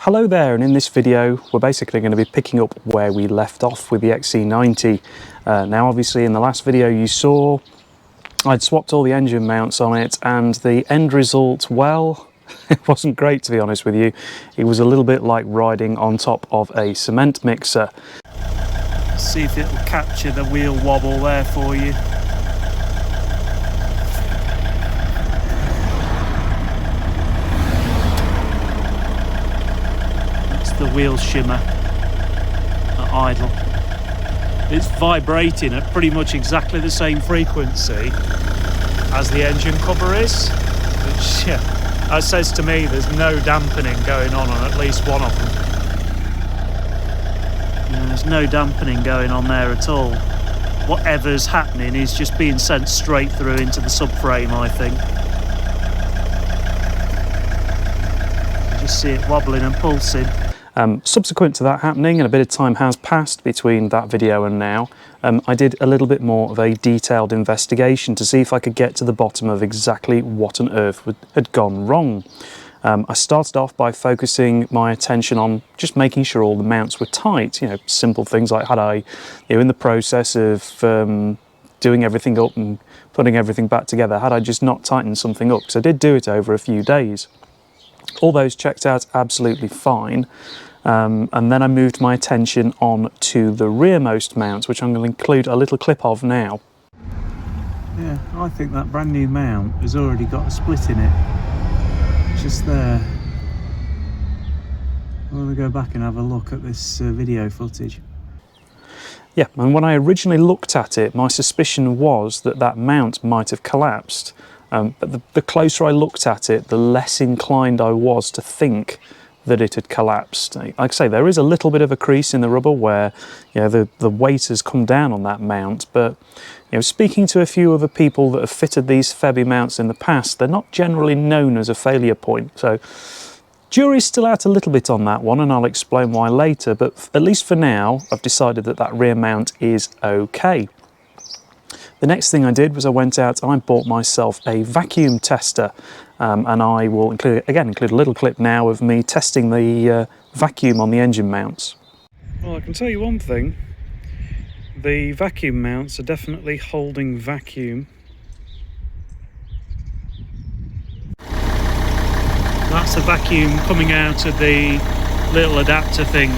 Hello there, and in this video we're basically going to be picking up where we left off with the XC90. Now obviously in the last video you saw I'd swapped all the engine mounts on it, and the end result, well, it wasn't great, to be honest with you. It was a little bit like riding on top of a cement mixer. See if it'll capture the wheel wobble there for you. The wheel shimmer at idle. It's vibrating at pretty much exactly the same frequency as the engine cover is, which that says to me there's no dampening going on at least one of them. There's no dampening going on there at all. Whatever's happening is just being sent straight through into the subframe, I think. You just see it wobbling and pulsing. Subsequent to that happening, and a bit of time has passed between that video and now, I did a little bit more of a detailed investigation to see if I could get to the bottom of exactly what on earth had gone wrong. I started off by focusing my attention on just making sure all the mounts were tight, simple things like had I, in the process of doing everything up and putting everything back together, had I just not tightened something up, because I did do it over a few days. All those checked out absolutely fine, and then I moved my attention on to the rearmost mount, which I'm going to include a little clip of now. Yeah, I think that brand new mount has already got a split in it, just there. I'm going to go back and have a look at this video footage. Yeah, and when I originally looked at it, my suspicion was that that mount might have collapsed. But the closer I looked at it, the less inclined I was to think that it had collapsed. Like I say, there is a little bit of a crease in the rubber where the weight has come down on that mount, but speaking to a few other people that have fitted these Febby mounts in the past, they're not generally known as a failure point. So jury's still out a little bit on that one, and I'll explain why later, but at least for now I've decided that that rear mount is okay. The next thing I did was I went out and I bought myself a vacuum tester, and I will include a little clip now of me testing the vacuum on the engine mounts. Well, I can tell you one thing, the vacuum mounts are definitely holding vacuum. That's the vacuum coming out of the little adapter thing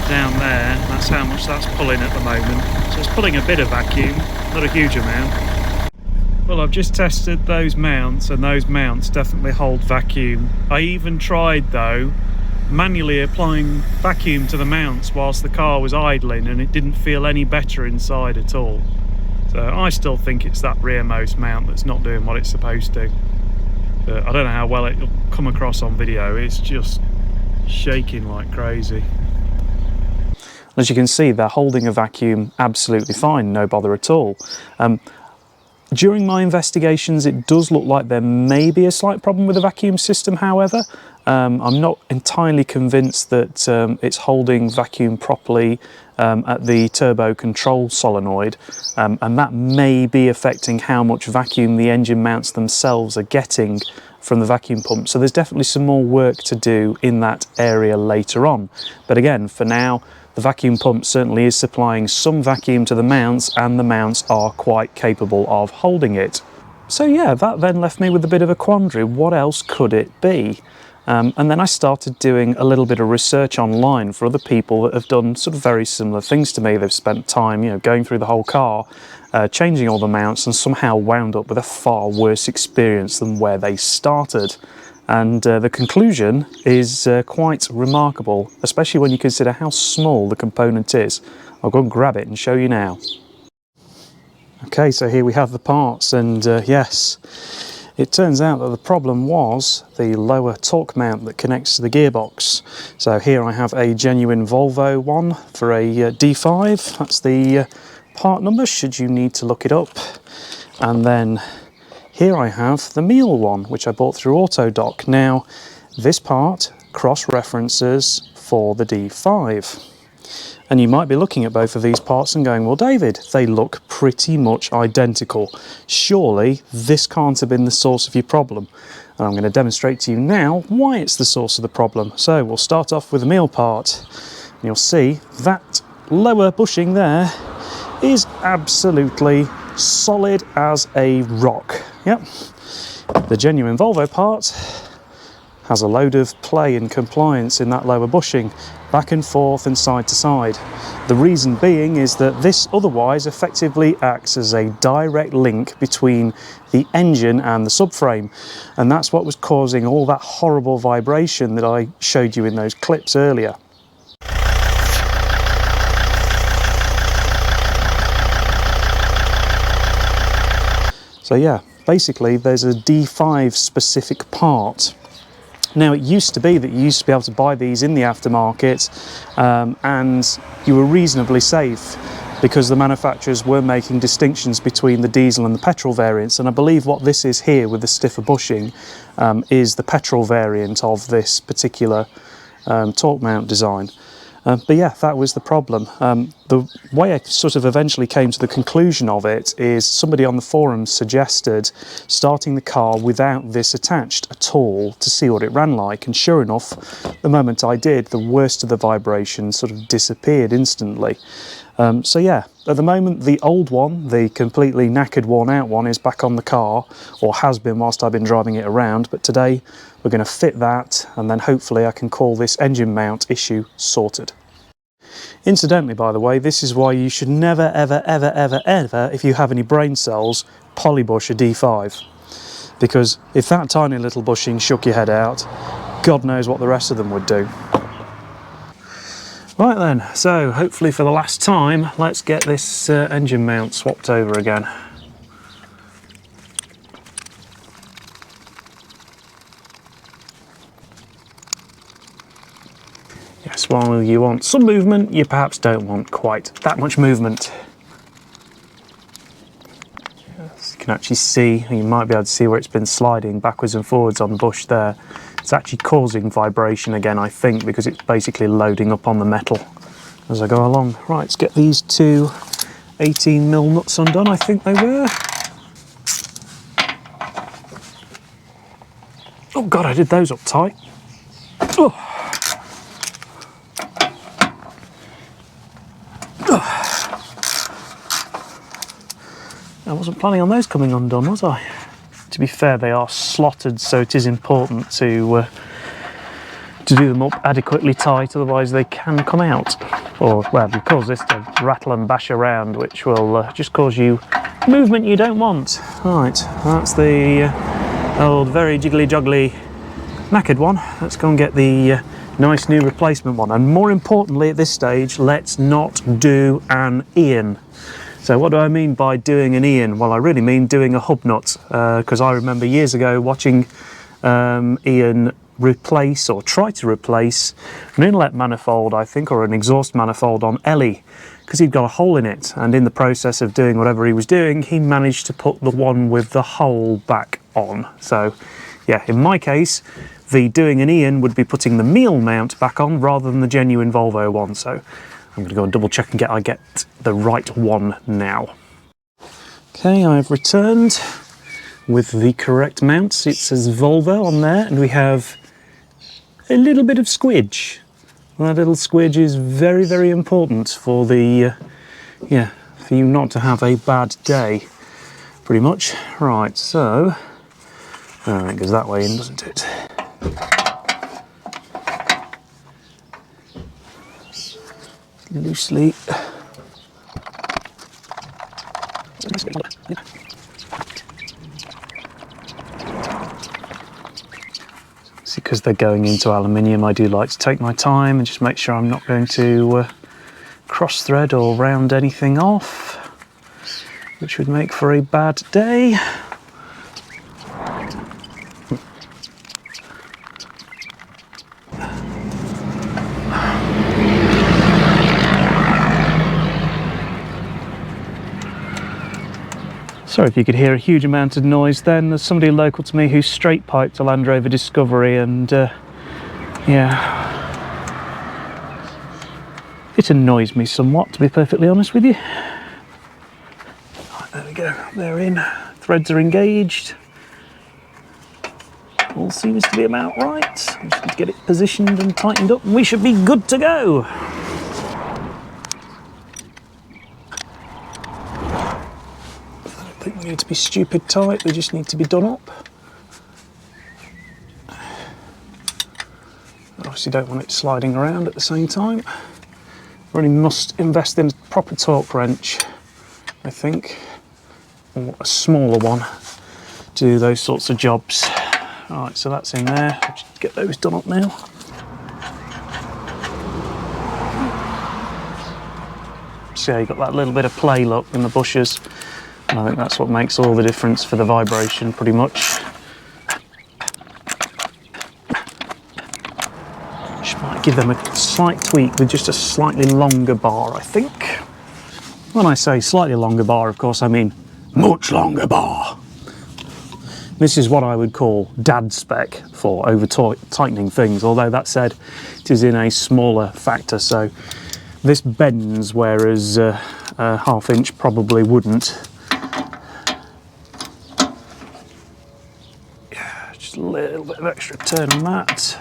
down there. That's how much that's pulling at the moment. So it's pulling a bit of vacuum, not a huge amount. Well, I've just tested those mounts, and those mounts definitely hold vacuum. I even tried though manually applying vacuum to the mounts whilst the car was idling, and it didn't feel any better inside at all. So I still think it's that rearmost mount that's not doing what it's supposed to. But I don't know how well it'll come across on video. It's just shaking like crazy. As you can see, they're holding a vacuum absolutely fine, no bother at all. During my investigations, it does look like there may be a slight problem with the vacuum system, however. I'm not entirely convinced that it's holding vacuum properly at the turbo control solenoid, and that may be affecting how much vacuum the engine mounts themselves are getting from the vacuum pump. So there's definitely some more work to do in that area later on. But again, for now, the vacuum pump certainly is supplying some vacuum to the mounts, and the mounts are quite capable of holding it. So yeah, that then left me with a bit of a quandary. What else could it be? And then I started doing a little bit of research online for other people that have done sort of very similar things to me. They've spent time, going through the whole car, changing all the mounts, and somehow wound up with a far worse experience than where they started. And the conclusion is quite remarkable, especially when you consider how small the component is. I'll go and grab it and show you now. Okay, so here we have the parts, and yes, it turns out that the problem was the lower torque mount that connects to the gearbox. So here I have a genuine Volvo one for a D5. That's the part number, should you need to look it up. And then here I have the Miele one, which I bought through Autodoc. Now, this part cross-references for the D5. And you might be looking at both of these parts and going, well, David, they look pretty much identical. Surely this can't have been the source of your problem. And I'm going to demonstrate to you now why it's the source of the problem. So we'll start off with the meal part. And you'll see that lower bushing there is absolutely solid as a rock. Yep. The genuine Volvo part has a load of play and compliance in that lower bushing, back and forth and side to side. The reason being is that this otherwise effectively acts as a direct link between the engine and the subframe, and that's what was causing all that horrible vibration that I showed you in those clips earlier. So yeah, basically there's a D5 specific part. Now, it used to be that you used to be able to buy these in the aftermarket and you were reasonably safe because the manufacturers were making distinctions between the diesel and the petrol variants, and I believe what this is here with the stiffer bushing is the petrol variant of this particular torque mount design. But yeah, that was the problem. The way I sort of eventually came to the conclusion of it is somebody on the forums suggested starting the car without this attached at all to see what it ran like, and sure enough, the moment I did, the worst of the vibrations sort of disappeared instantly. So yeah, at the moment the old one, the completely knackered, worn out one, is back on the car, or has been whilst I've been driving it around, but today we're going to fit that, and then hopefully I can call this engine mount issue sorted. Incidentally, by the way, this is why you should never, ever, ever, ever, ever, if you have any brain cells, polybush a D5. Because if that tiny little bushing shook your head out, God knows what the rest of them would do. Right then, so hopefully for the last time, let's get this engine mount swapped over again. Yes, while you want some movement, you perhaps don't want quite that much movement. As you can actually see, you might be able to see where it's been sliding backwards and forwards on the bush there. It's actually causing vibration again, I think, because it's basically loading up on the metal as I go along. Right, let's get these two 18mm nuts undone, I think they were. Oh God, I did those up tight. Oh. I wasn't planning on those coming undone, was I? To be fair, they are slotted, so it is important to do them up adequately tight, otherwise they can come out. Or, well, you cause this to rattle and bash around, which will just cause you movement you don't want. Right, that's the old, very jiggly-joggly knackered one. Let's go and get the nice new replacement one. And more importantly at this stage, let's not do an Ian. So what do I mean by doing an Ian? Well, I really mean doing a hub nut, because I remember years ago watching Ian replace, or try to replace, an inlet manifold, I think, or an exhaust manifold on Ellie, because he'd got a hole in it, and in the process of doing whatever he was doing, he managed to put the one with the hole back on. So yeah, in my case, the doing an Ian would be putting the meal mount back on rather than the genuine Volvo one. So I'm going to go and double check and I get the right one now. Okay, I've returned with the correct mounts. It says Volvo on there, and we have a little bit of squidge. That little squidge is very, very important for the, for you not to have a bad day, pretty much. Right, so, it goes that way in, doesn't it? Loosely. See, because they're going into aluminium, I do like to take my time and just make sure I'm not going to cross thread or round anything off, which would make for a bad day. Sorry if you could hear a huge amount of noise then. There's somebody local to me who straight piped a Land Rover Discovery, and yeah, it annoys me somewhat, to be perfectly honest with you. Right, there we go, they're in, threads are engaged. All seems to be about right. Just need to get it positioned and tightened up and we should be good to go. I don't think they need to be stupid tight, they just need to be done up. Obviously don't want it sliding around at the same time. Really must invest in a proper torque wrench, I think, or a smaller one to do those sorts of jobs. Alright, so that's in there. I'll just get those done up now. See how you got that little bit of play look in the bushes. And I think that's what makes all the difference for the vibration, pretty much. Just might give them a slight tweak with just a slightly longer bar, I think. When I say slightly longer bar, of course, I mean much longer bar. This is what I would call dad spec for over-tightening things, although that said, it is in a smaller factor, so this bends, whereas a half-inch probably wouldn't. Yeah, just a little bit of extra turn on that.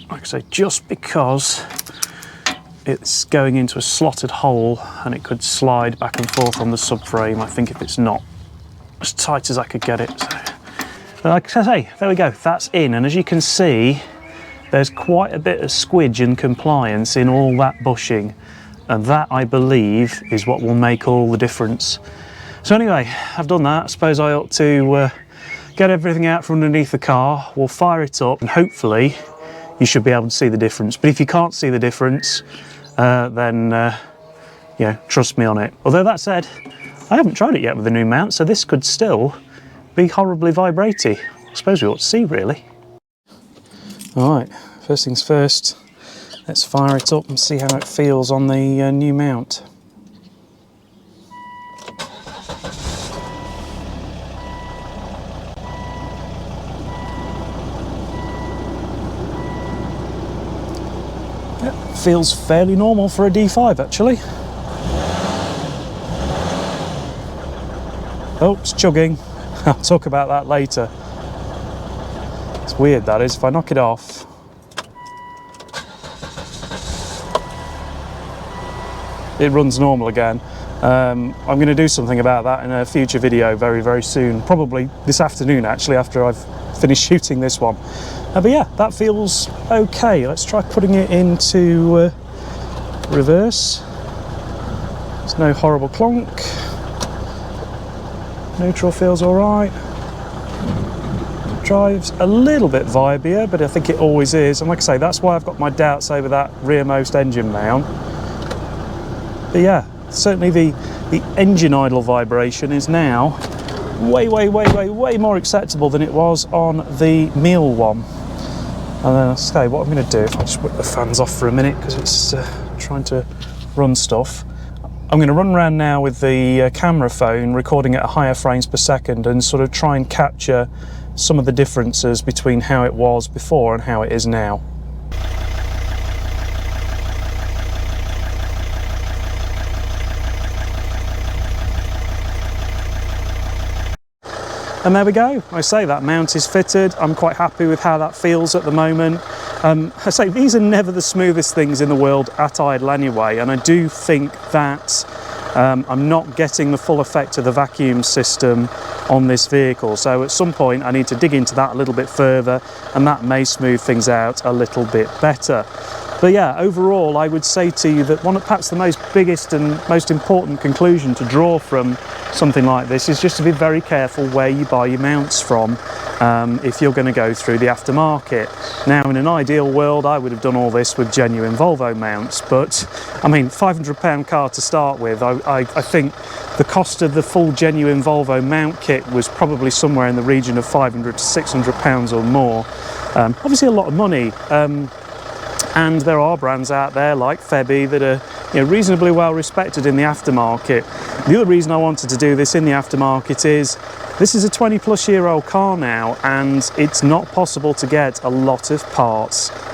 Like I say, just because it's going into a slotted hole and it could slide back and forth on the subframe, I think if it's not as tight as I could get it. So, like I say, there we go, that's in, and as you can see, there's quite a bit of squidge and compliance in all that bushing, and that, I believe, is what will make all the difference. So anyway, I've done that. I suppose I ought to get everything out from underneath the car. We'll fire it up and hopefully you should be able to see the difference. But if you can't see the difference, then yeah, trust me on it. Although that said, I haven't tried it yet with the new mount, so this could still be horribly vibratey. I suppose we ought to see, really. Alright, first things first, let's fire it up and see how it feels on the new mount. Yep, feels fairly normal for a D5 actually. Oh, it's chugging. I'll talk about that later. It's weird, that is. If I knock it off, it runs normal again. I'm going to do something about that in a future video very, very soon. Probably this afternoon, actually, after I've finished shooting this one. But yeah, that feels okay. Let's try putting it into reverse. There's no horrible clonk. Neutral feels alright. Drives a little bit vibier, but I think it always is. And like I say, that's why I've got my doubts over that rearmost engine mount. But yeah, certainly the engine idle vibration is now way more acceptable than it was on the meal one. And then I'll say what I'm going to do, if I just whip the fans off for a minute because it's trying to run stuff. I'm going to run around now with the camera phone, recording at a higher frames per second, and sort of try and capture some of the differences between how it was before and how it is now. And there we go. I say that mount is fitted. I'm quite happy with how that feels at the moment. I say these are never the smoothest things in the world at idle anyway, and I do think that I'm not getting the full effect of the vacuum system on this vehicle. So at some point I need to dig into that a little bit further, and that may smooth things out a little bit better. But yeah, overall I would say to you that perhaps the biggest and most important conclusion to draw from something like this is just to be very careful where you buy your mounts from if you're going to go through the aftermarket. Now, in an ideal world, I would have done all this with genuine Volvo mounts, but I mean, £500 car to start with. I think the cost of the full genuine Volvo mount kit was probably somewhere in the region of £500 to £600 or more. Obviously a lot of money. And there are brands out there like Febby that are reasonably well respected in the aftermarket. The other reason I wanted to do this in the aftermarket is this is a 20+ year old car now, and it's not possible to get a lot of parts